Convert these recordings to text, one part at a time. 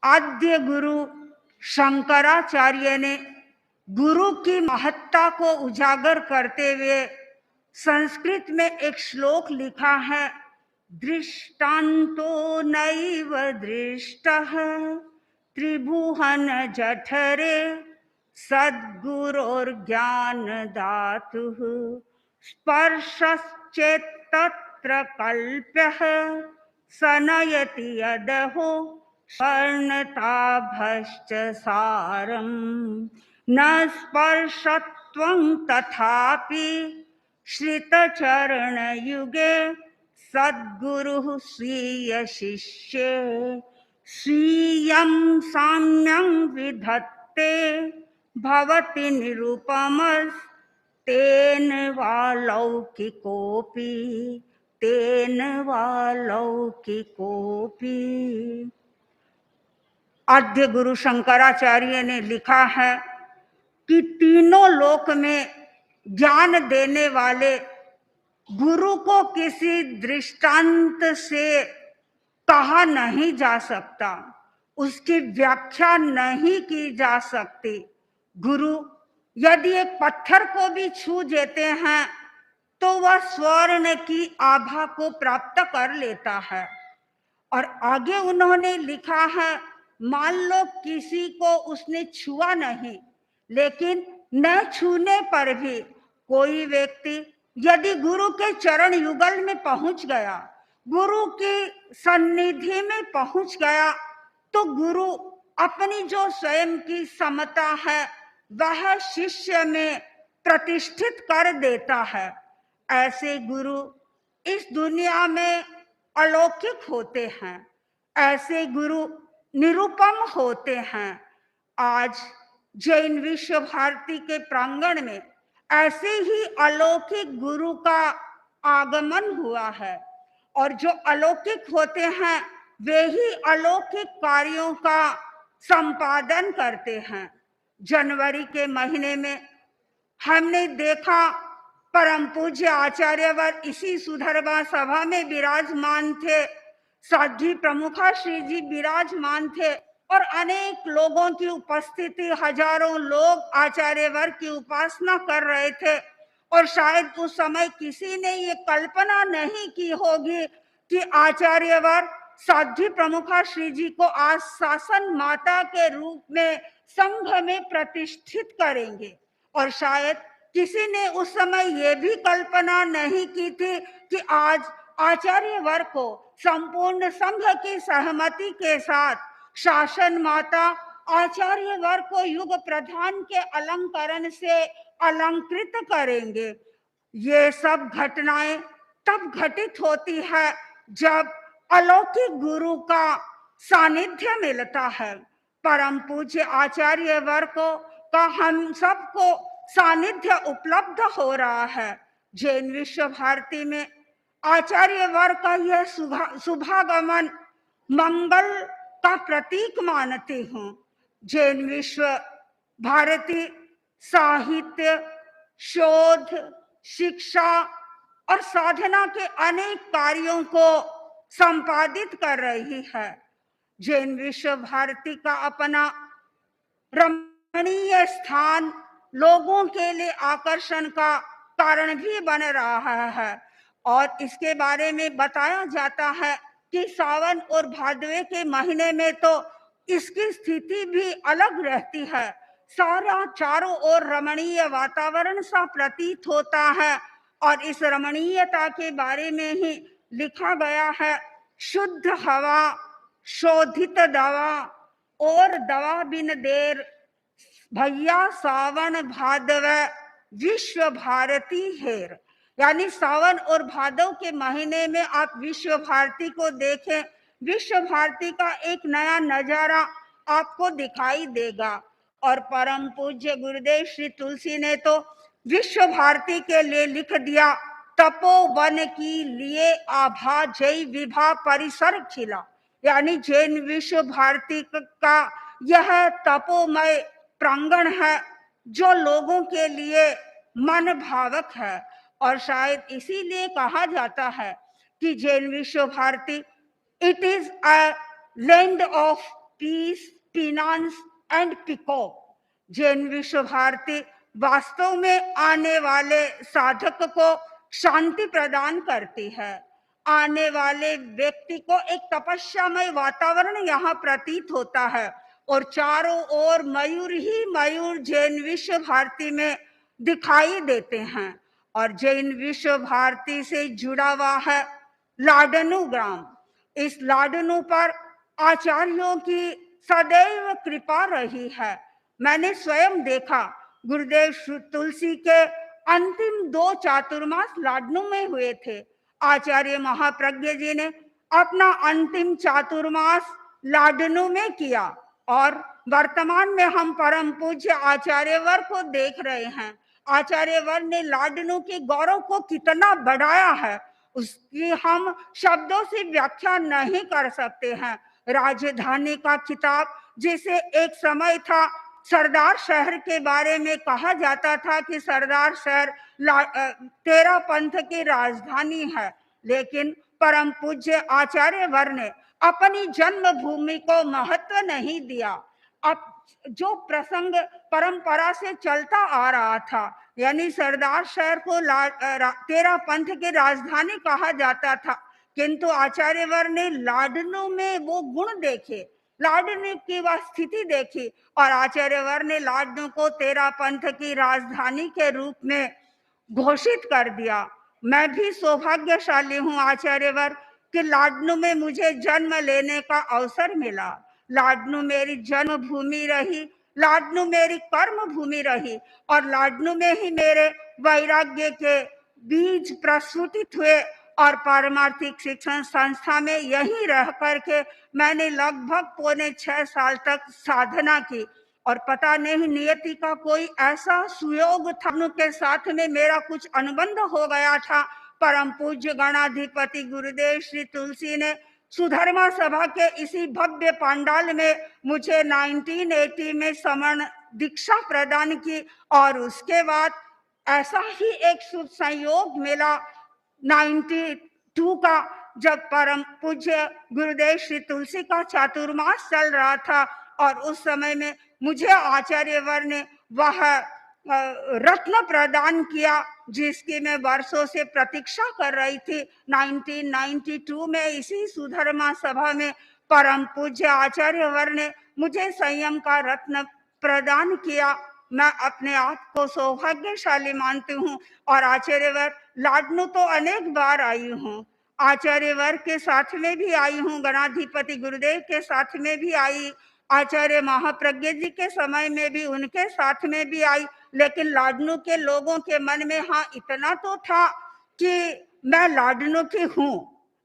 आद्य गुरु शंकराचार्य ने गुरु की महत्ता को उजागर करते हुए संस्कृत में एक श्लोक लिखा है, दृष्टान्तो नैव दृष्टः त्रिभुवन जठरे सद्गुरोर्ज्ञान धातुः स्पर्शश्चेत्तत्र कल्प्यः सनयति यदहो स्वर्णताभश्च सारम् न स्पर्शत्वं तथापि श्रितचरणयुगे सद्गुरुः स्वीय शिष्ये स्वीयं साम्यं विधत्ते भवति निरुपमस्तेन वा लौकिकोऽपि तेन वा लौकिकोऽपि। आद्य गुरु शंकराचार्य ने लिखा है कि तीनों लोक में ज्ञान देने वाले गुरु को किसी दृष्टांत से कहा नहीं जा सकता, उसकी व्याख्या नहीं की जा सकती। गुरु यदि एक पत्थर को भी छू देते हैं तो वह स्वर्ण की आभा को प्राप्त कर लेता है। और आगे उन्होंने लिखा है, मान लो किसी को उसने छुआ नहीं, लेकिन न छूने पर भी कोई व्यक्ति यदि गुरु के चरण युगल में पहुंच गया, गुरु की सन्निधि में पहुंच गया, तो गुरु अपनी जो स्वयं की समता है वह शिष्य में प्रतिष्ठित कर देता है। ऐसे गुरु इस दुनिया में अलौकिक होते हैं, ऐसे गुरु निरुपम होते हैं। आज जैन विश्व भारती के प्रांगण में ऐसे ही अलौकिक गुरु का आगमन हुआ है, और जो अलौकिक होते हैं वे ही अलौकिक कार्यों का संपादन करते हैं। जनवरी के महीने में हमने देखा परम पूज्य आचार्यवर इसी सुधर्मा सभा में विराजमान थे, साध्वी प्रमुखा श्री जी विराजमान थे, और अनेक लोगों की उपस्थिति, हजारों लोग आचार्यवर की उपासना कर रहे थे। और शायद उस समय किसी ने ये कल्पना नहीं की होगी कि आचार्यवर साध्वी प्रमुखा श्री जी को आज शासन माता के रूप में संघ में प्रतिष्ठित करेंगे। और शायद किसी ने उस समय ये भी कल्पना नहीं की थी कि आज आचार्यवर को संपूर्ण संघ की सहमति के साथ शासन माता आचार्यवर को युग प्रधान के अलंकरण से अलंकृत करेंगे। ये सब घटनाएं तब घटित होती है जब अलौकिक गुरु का सानिध्य मिलता है। परम पूज्य आचार्यवर को का हम सबको सानिध्य उपलब्ध हो रहा है। जैन विश्व भारती में आचार्यवर का यह शुभागमन मंगल का प्रतीक मानती हूँ। जैन विश्व भारती साहित्य, शोध, शिक्षा और साधना के अनेक कार्यों को संपादित कर रही है। जैन विश्व भारती का अपना रमणीय स्थान लोगों के लिए आकर्षण का कारण भी बन रहा है, और इसके बारे में बताया जाता है कि सावन और भादवे के महीने में तो इसकी स्थिति भी अलग रहती है। सारा चारों ओर रमणीय वातावरण सा प्रतीत होता है, और इस रमणीयता के बारे में ही लिखा गया है, शुद्ध हवा, शोधित दवा और दवा बिन देर भैया सावन भादव विश्व भारती हेर। यानी सावन और भादव के महीने में आप विश्व भारती को देखें, विश्व भारती का एक नया नजारा आपको दिखाई देगा। और परम पूज्य गुरुदेव श्री तुलसी ने तो विश्व भारती के लिए लिख दिया, तपोवन की लिए आभा जय विभा परिसर खिला। यानी जैन विश्व भारती का यह तपोमय प्रांगण है जो लोगों के लिए मन भावक है। और शायद इसीलिए कहा जाता है कि Jain Vishwa Bharati it is a land of peace, finance and peacock. Jain Vishwa Bharati वास्तव में आने वाले साधक को शांति प्रदान करती है। आने वाले व्यक्ति को एक तपस्यामय वातावरण यहाँ प्रतीत होता है और चारों ओर मयूर ही मयूर जैन विश्व भारती में दिखाई देते हैं। और जैन विश्व भारती से जुड़ा हुआ है लाडनू ग्राम। इस लाडनू पर आचार्यों की सदैव कृपा रही है। मैंने स्वयं देखा, गुरुदेव तुलसी के अंतिम 2 चातुर्मास लाडनू में हुए थे। आचार्य महाप्रज्ञ जी ने अपना अंतिम चातुर्मास लाडनू में किया और वर्तमान में हम परम पूज्य आचार्यवर को देख रहे हैं। आचार्यवर ने लाडनू के गौरव को कितना बढ़ाया है, उसकी हम शब्दों से व्याख्या नहीं कर सकते हैं। राजधानी का खिताब, जिसे एक समय था सरदार शहर के बारे में कहा जाता था कि सरदार शहर तेरा पंथ की राजधानी है, लेकिन परम पूज्य आचार्यवर ने अपनी जन्मभूमि को महत्व नहीं दिया। अब जो प्रसंग परंपरा से चलता आ रहा था, यानी सरदार शहर को तेरा पंथ की राजधानी कहा जाता था, किंतु आचार्यवर ने लाडनू में वो गुण देखे, लाडनू की वह स्थिति देखी और आचार्यवर ने लाडनू को तेरा पंथ की राजधानी के रूप में घोषित कर दिया। मैं भी सौभाग्यशाली हूँ आचार्यवर कि लाडनू में मुझे जन्म लेने का अवसर मिला। लाडनू मेरी जन्मभूमि रही, लाडनू मेरी कर्म भूमि रही और लाडनू में ही मेरे वैराग्य के बीज प्रस्फुटित हुए और पारमार्थिक शिक्षण संस्था में यहीं रह करके मैंने लगभग 5.25 साल तक साधना की और पता नहीं नियति का कोई ऐसा सुयोग था के साथ में मेरा कुछ अनुबंध हो गया था। परम पूज्य गणाधिपति गुरुदेव श्री तुलसी ने सुधर्मा सभा के इसी भव्य पंडाल में मुझे 1980 में समर्ण दीक्षा प्रदान की और उसके बाद ऐसा ही एक शुभ संयोग मिला 92 का, जब परम पूज्य गुरुदेव श्री तुलसी का चातुर्मास चल रहा था और उस समय में मुझे आचार्यवर ने वह रत्न प्रदान किया जिसकी मैं वर्षों से प्रतीक्षा कर रही थी। 1992 में इसी सुधर्मा सभा में परम पूज्य आचार्यवर ने मुझे संयम का रत्न प्रदान किया। मैं अपने आप को सौभाग्यशाली मानती हूँ और आचार्यवर लाडनू तो अनेक बार आई हूँ, आचार्यवर के साथ में भी आई हूँ, गणाधिपति गुरुदेव के साथ में भी आई, आचार्य महाप्रज्ञ जी के समय में भी उनके साथ में भी आई, लेकिन लाडनू के लोगों के मन में हाँ इतना तो था कि मैं लाडनू की हूँ,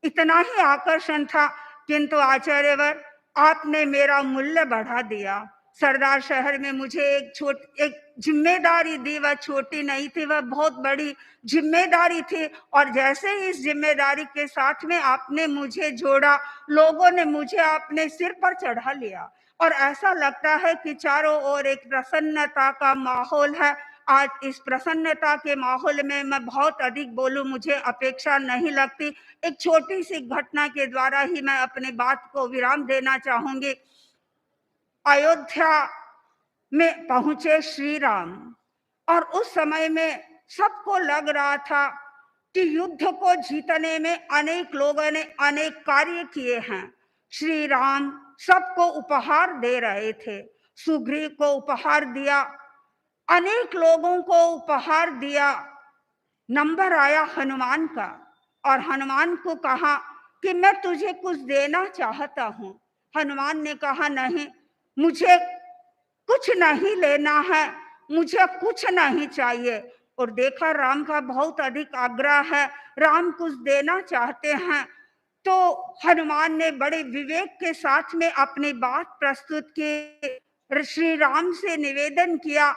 इतना ही आकर्षण था। किंतु आचार्यवर आपने मेरा मूल्य बढ़ा दिया। सरदार शहर में मुझे एक जिम्मेदारी दी, वह छोटी नहीं थी, वह बहुत बड़ी जिम्मेदारी थी और जैसे ही इस जिम्मेदारी के साथ में आपने मुझे जोड़ा, लोगों ने मुझे अपने सिर पर चढ़ा लिया और ऐसा लगता है कि चारों ओर एक प्रसन्नता का माहौल है। आज इस प्रसन्नता के माहौल में मैं बहुत अधिक बोलूं मुझे अपेक्षा नहीं लगती। एक छोटी सी घटना के द्वारा ही मैं अपनी बात को विराम देना चाहूंगी। अयोध्या में पहुंचे श्री राम और उस समय में सबको लग रहा था कि युद्ध को जीतने में अनेक लोगों ने अनेक कार्य किए हैं। श्री राम सबको उपहार दे रहे थे, सुग्रीव को उपहार दिया, अनेक लोगों को उपहार दिया। नंबर आया हनुमान का और हनुमान को कहा कि मैं तुझे कुछ देना चाहता हूं। हनुमान ने कहा नहीं, मुझे कुछ नहीं लेना है, मुझे कुछ नहीं चाहिए। और देखा राम का बहुत अधिक आग्रह है, राम कुछ देना चाहते हैं, तो हनुमान ने बड़े विवेक के साथ में अपनी बात प्रस्तुत की। श्री राम से निवेदन किया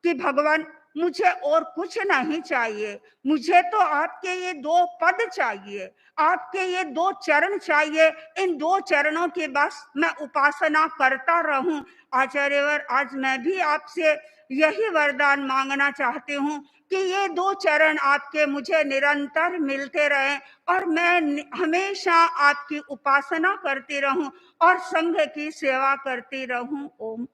कि भगवान मुझे और कुछ नहीं चाहिए, मुझे तो आपके ये 2 पद चाहिए, आपके ये 2 चरण चाहिए। इन 2 चरणों की बस मैं उपासना करता रहूं। आचार्यवर, आज मैं भी आपसे यही वरदान मांगना चाहती हूँ कि ये 2 चरण आपके मुझे निरंतर मिलते रहें और मैं हमेशा आपकी उपासना करती रहूं और संघ की सेवा करती रहूं। ओम।